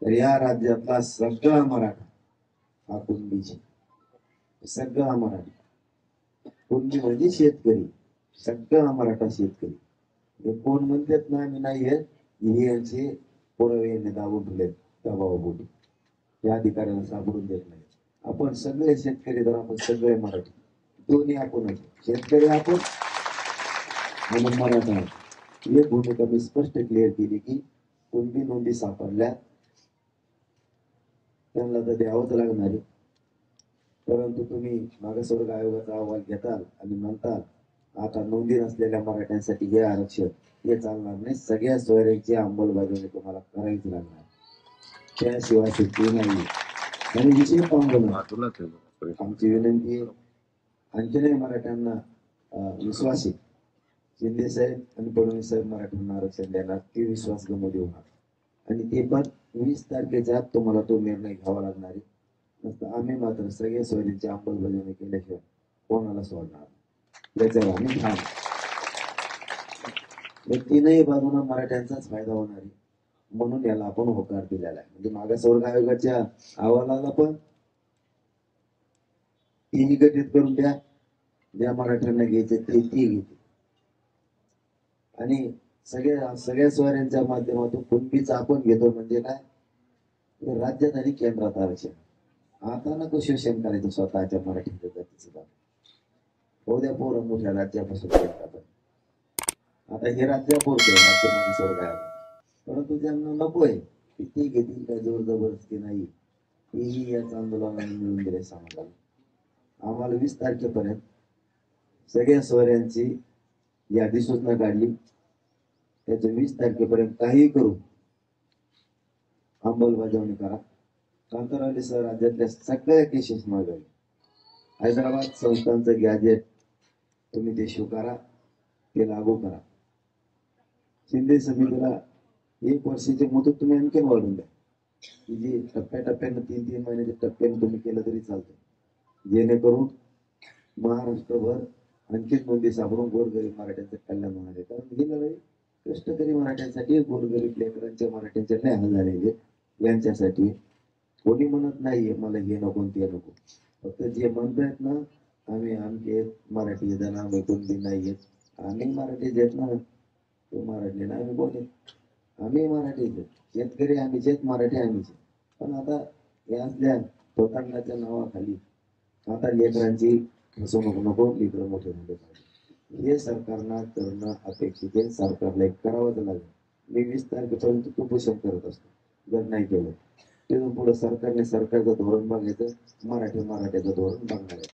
तर या राज्यातला सगळा मराठा हा कुणबीची, सगळा मराठा. कुणबी म्हणजे शेतकरी, सगळा मराठा शेतकरी. हे कोण म्हणतात ना मी नाही येत, हे यांचे पुरावे दाबून ठेवले दबावापोटी. या अधिकाऱ्याला सापडून देत नाही. आपण सगळे शेतकरी, तर आपण सगळे मराठी, दोन्ही आपणच. शेतकरी आपण म्हणून मराठा. ही भूमिका मी स्पष्ट क्लिअर केली की कुणबी नोंदी सापडल्या त्यांना तर द्यावंच लागणार आहे. परंतु तुम्ही मागासवर्ग आयोगाचा अहवाल घेताल आणि म्हणताल आता नोंदी नसलेल्या मराठ्यांसाठी हे आरक्षण, हे चालणार नाही. सगळ्या सोयऱ्यांची अंमलबजावणी तुम्हाला करावीच लागणार, त्याशिवाय सुट्टी नाही. आणि विषय पाहून आमची विनंती आहे, आणखीनही मराठ्यांना विश्वास आहे, शिंदे साहेब आणि फडणवीस साहेब मराठ्यांना आरक्षण देणार, ते विश्वास गमू देऊ नका. आणि ते पण 20 तारखेच्या आत तुम्हाला तो निर्णय घ्यावा लागणार आहे. नसतं आम्ही मात्र सगळे सोयरीची अंमलबजावणी केल्याशिवाय कोणाला सोडणार याच्यावर आम्ही ठाम. तीनही बाजूला मराठ्यांचाच फायदा होणार आहे, म्हणून याला आपण होकार दिलेला आहे. म्हणजे मागासवर्ग आयोगाच्या अहवालाला पण तिन्ही गठीत करून द्या, ज्या मराठ्यांना घ्यायचे ते घेते. आणि सगळ्या स्वाऱ्यांच्या माध्यमातून कुणबीचं आपण घेतो म्हणजे काय, राज्यात आणि केंद्रात आरक्षण. आता नको शोषण करायचं स्वतःच्या मराठीच्या जातीचं. उद्या पोरं मोठ्या राज्यापासून येतात. आता हे राज्यापुरते राज्य स्वर्ग आहे, परंतु ज्यांना नकोय ते घेतील, काय जोर जबरदस्ती नाही. हेही याच आंदोलनाने मिळून दिले समाजाला. आम्हाला 20 तारखेपर्यंत सगळ्या सोयऱ्यांची यादी सूचना काढली, त्याच्या 20 तारखेपर्यंत काही करू अंमलबजावणी करा. कांतारावलीसह राज्यातल्या सगळ्या केसेस मागावी. हैदराबाद संस्थांचं गॅजेट तुम्ही ते स्वीकारा, ते लागू करा. शिंदे समितीला 1 वर्षाची मुदत तुम्ही आणखीन वाढवून द्या. जी टप्प्याटप्प्यानं 3-3 महिन्याच्या टप्प्याने तुम्ही केलं तरी चालतं, जेणेकरून महाराष्ट्रभर आणखी नोंदी सापडून गोरगरीब मराठ्यांचं कल्याण होणार आहे. कारण ही लढाई कष्टकरी मराठ्यांसाठी, गोरगरीब लेकरांच्या मराठ्यांच्या नाही हाल झालेले यांच्यासाठी. कोणी म्हणत नाहीये मला हे नको ते नको, फक्त जे म्हणतायत ना आम्ही आमचे मराठी जण आम्ही कुणबी नाही येत, आम्ही मराठीच येत ना, तो मराठी ना आम्ही कोण आम्ही मराठीच, शेतकरी आम्हीच आहेत, मराठी आम्हीच. पण आता यातल्या स्वतंत्राच्या नावाखाली आता लेकरांची फसवणूक नको, लेकरं मोठे मोठे पाहिजे, हे सरकारनं करणं अपेक्षित आहे. सरकारला एक करावंच लागेल. मी 20 तारखेपर्यंत उपोषण करत असतो, जर नाही केलं तिथून पुढे सरकारने सरकारचं धोरण बघायचं, मराठ्याचं धोरण बघणार आहे.